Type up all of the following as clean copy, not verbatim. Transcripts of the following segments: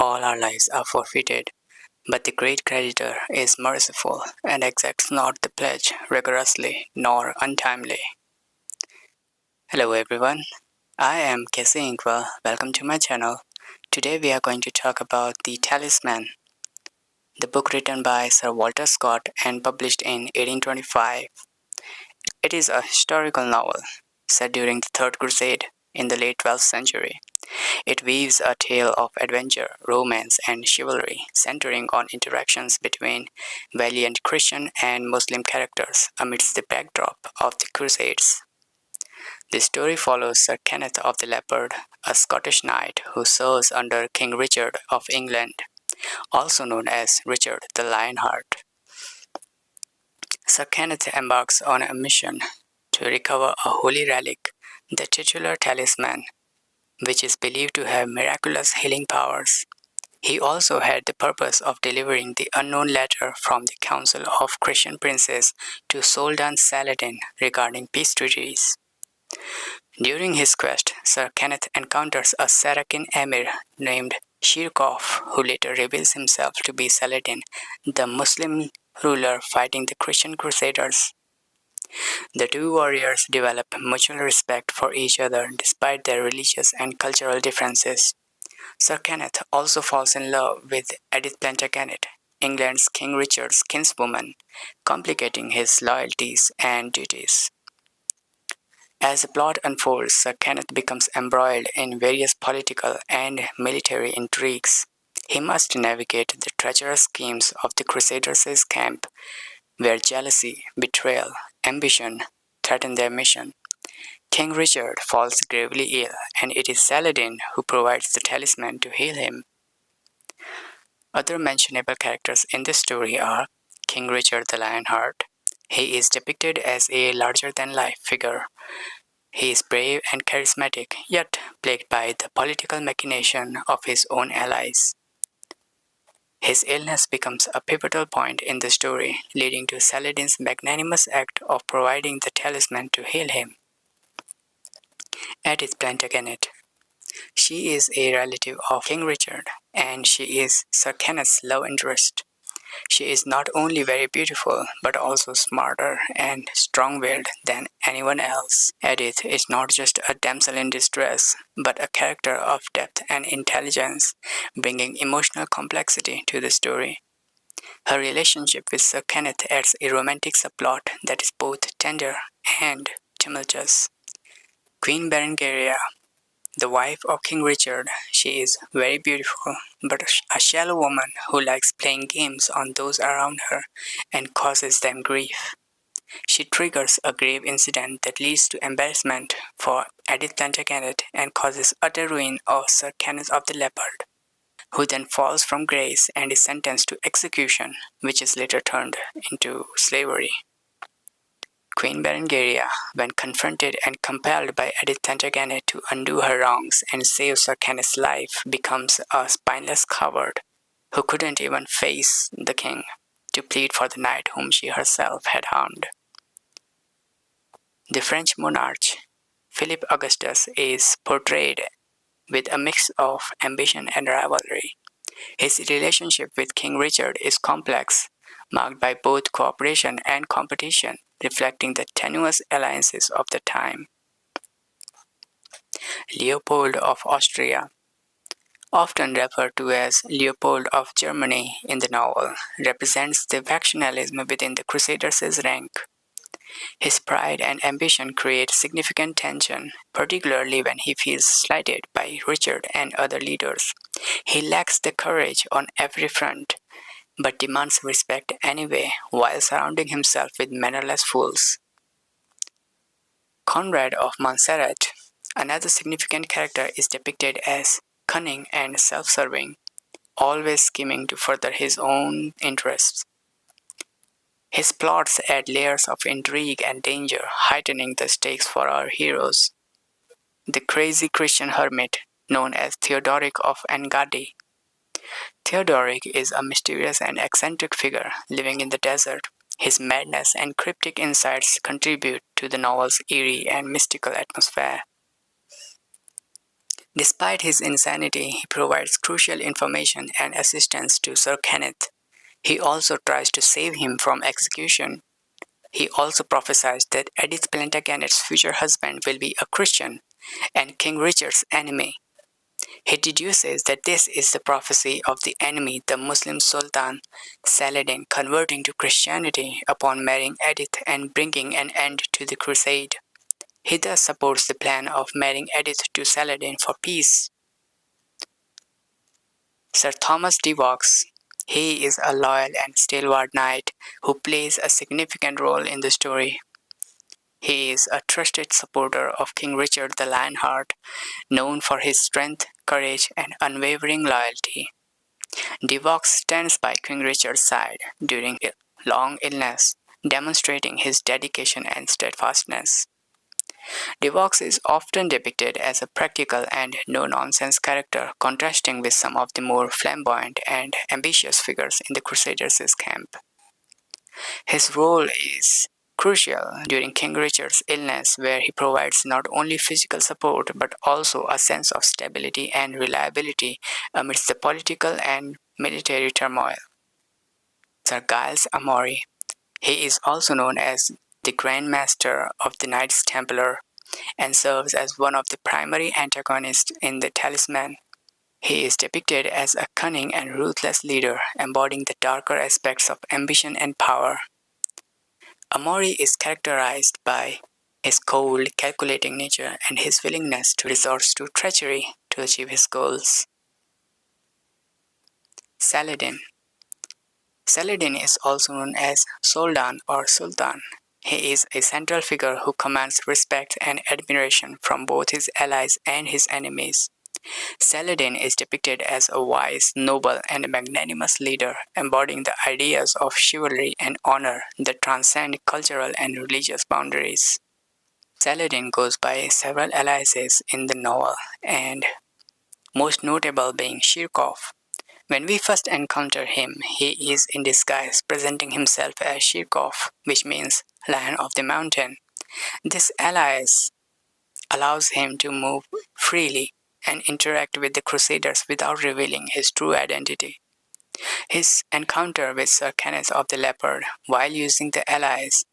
all our lives are forfeited, but the great creditor is merciful and exacts not the pledge rigorously nor untimely. Hello everyone, I am Casey Inqua. Welcome to my channel. Today we are going to talk about The Talisman, the book written by Sir Walter Scott and published in 1825. It is a historical novel set during the Third Crusade in the late 12th century. It weaves a tale of adventure, romance, and chivalry, centering on interactions between valiant Christian and Muslim characters amidst the backdrop of the Crusades. The story follows Sir Kenneth of the Leopard, a Scottish knight who serves under King Richard of England, also known as Richard the Lionheart. Sir Kenneth embarks on a mission to recover a holy relic, the titular talisman, which is believed to have miraculous healing powers. He also had the purpose of delivering the unknown letter from the Council of Christian Princes to Soldan Saladin regarding peace treaties. During his quest, Sir Kenneth encounters a Saracen emir named Shirkoff, who later reveals himself to be Saladin, the Muslim ruler fighting the Christian Crusaders. The two warriors develop mutual respect for each other despite their religious and cultural differences. Sir Kenneth also falls in love with Edith Plantagenet, England's King Richard's kinswoman, complicating his loyalties and duties. As the plot unfolds, Sir Kenneth becomes embroiled in various political and military intrigues. He must navigate the treacherous schemes of the Crusaders' camp, where jealousy, betrayal, ambition threaten their mission. King Richard falls gravely ill, and it is Saladin who provides the talisman to heal him. Other mentionable characters in this story are King Richard the Lionheart. He is depicted as a larger-than-life figure. He is brave and charismatic, yet plagued by the political machination of his own allies. His illness becomes a pivotal point in the story, leading to Saladin's magnanimous act of providing the talisman to heal him. Edith Plantagenet. She is a relative of King Richard, and she is Sir Kenneth's love interest. She is not only very beautiful, but also smarter and strong-willed than anyone else. Edith is not just a damsel in distress, but a character of depth and intelligence, bringing emotional complexity to the story. Her relationship with Sir Kenneth adds a romantic subplot that is both tender and tumultuous. Queen Berengaria, the wife of King Richard, she is very beautiful, but a shallow woman who likes playing games on those around her and causes them grief. She triggers a grave incident that leads to embarrassment for Edith Plantagenet and causes utter ruin of Sir Kenneth of the Leopard, who then falls from grace and is sentenced to execution, which is later turned into slavery. Queen Berengaria, when confronted and compelled by Edith Plantagenet to undo her wrongs and save Sir Kenneth's life, becomes a spineless coward who couldn't even face the king to plead for the knight whom she herself had harmed. The French monarch, Philip Augustus, is portrayed with a mix of ambition and rivalry. His relationship with King Richard is complex, marked by both cooperation and competition, reflecting the tenuous alliances of the time. Leopold of Austria, often referred to as Leopold of Germany in the novel, represents the factionalism within the Crusaders' rank. His pride and ambition create significant tension, particularly when he feels slighted by Richard and other leaders. He lacks the courage on every front, but demands respect anyway while surrounding himself with mannerless fools. Conrad of Montserrat, another significant character, is depicted as cunning and self-serving, always scheming to further his own interests. His plots add layers of intrigue and danger, heightening the stakes for our heroes. The crazy Christian hermit, known as Theodoric of Engaddi. Theodoric is a mysterious and eccentric figure living in the desert. His madness and cryptic insights contribute to the novel's eerie and mystical atmosphere. Despite his insanity, he provides crucial information and assistance to Sir Kenneth. He also tries to save him from execution. He also prophesies that Edith Plantagenet's future husband will be a Christian and King Richard's enemy. He deduces that this is the prophecy of the enemy, the Muslim Sultan Saladin, converting to Christianity upon marrying Edith and bringing an end to the Crusade. He thus supports the plan of marrying Edith to Saladin for peace. Sir Thomas de Vaux. He is a loyal and stalwart knight who plays a significant role in the story. He is a trusted supporter of King Richard the Lionheart, known for his strength, courage, and unwavering loyalty. De Vaux stands by King Richard's side during a long illness, demonstrating his dedication and steadfastness. De Vaux is often depicted as a practical and no-nonsense character, contrasting with some of the more flamboyant and ambitious figures in the Crusaders' camp. His role is crucial during King Richard's illness, where he provides not only physical support but also a sense of stability and reliability amidst the political and military turmoil. Sir Giles Amory. He is also known as the Grand Master of the Knights Templar and serves as one of the primary antagonists in the Talisman. He is depicted as a cunning and ruthless leader, embodying the darker aspects of ambition and power. Amory is characterized by his cold, calculating nature and his willingness to resort to treachery to achieve his goals. Saladin. Saladin is also known as Soldan or Sultan. He is a central figure who commands respect and admiration from both his allies and his enemies. Saladin is depicted as a wise, noble, and magnanimous leader, embodying the ideas of chivalry and honor that transcend cultural and religious boundaries. Saladin goes by several aliases in the novel, and most notable being Shirkov. When we first encounter him, he is in disguise, presenting himself as Shirkov, which means Lion of the Mountain. This alias allows him to move freely and interact with the Crusaders without revealing his true identity. His encounter with Sir Kenneth of the Leopard, while using the allies,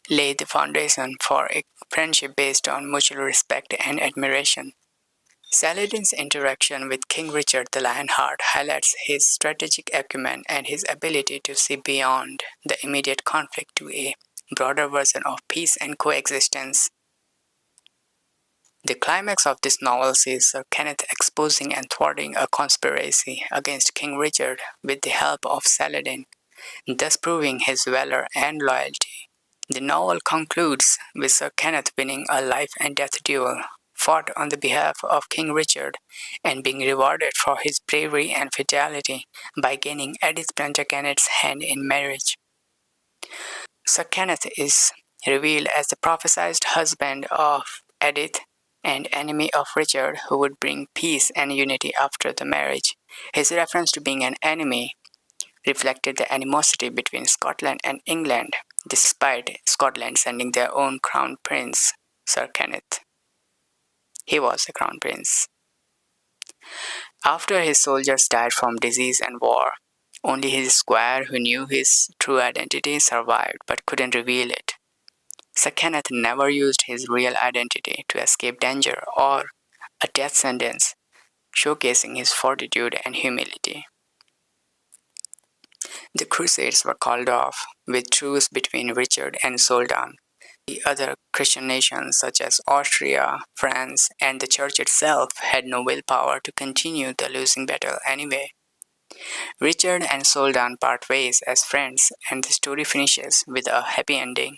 laid the foundation for a friendship based on mutual respect and admiration. Saladin's interaction with King Richard the Lionheart highlights his strategic acumen and his ability to see beyond the immediate conflict to a broader version of peace and coexistence. The climax of this novel sees Sir Kenneth exposing and thwarting a conspiracy against King Richard with the help of Saladin, thus proving his valor and loyalty. The novel concludes with Sir Kenneth winning a life and death duel fought on the behalf of King Richard and being rewarded for his bravery and fidelity by gaining Edith Plantagenet's hand in marriage. Sir Kenneth is revealed as the prophesied husband of Edith and enemy of Richard, who would bring peace and unity after the marriage. His reference to being an enemy reflected the animosity between Scotland and England, despite Scotland sending their own crown prince, Sir Kenneth. He was the crown prince. After his soldiers died from disease and war, only his squire, who knew his true identity, survived but couldn't reveal it. Sir Kenneth never used his real identity to escape danger or a death sentence, showcasing his fortitude and humility. The Crusades were called off, with truce between Richard and Soldan. The other Christian nations, such as Austria, France, and the Church itself, had no willpower to continue the losing battle anyway. Richard and Soldan part ways as friends, and the story finishes with a happy ending.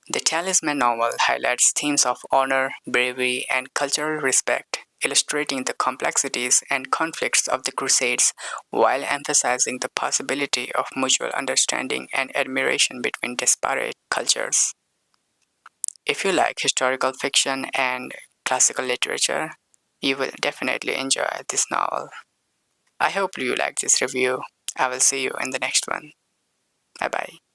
The Talisman novel highlights themes of honor, bravery, and cultural respect, illustrating the complexities and conflicts of the Crusades while emphasizing the possibility of mutual understanding and admiration between disparate cultures. If you like historical fiction and classical literature, you will definitely enjoy this novel. I hope you like this review. I will see you in the next one. Bye bye.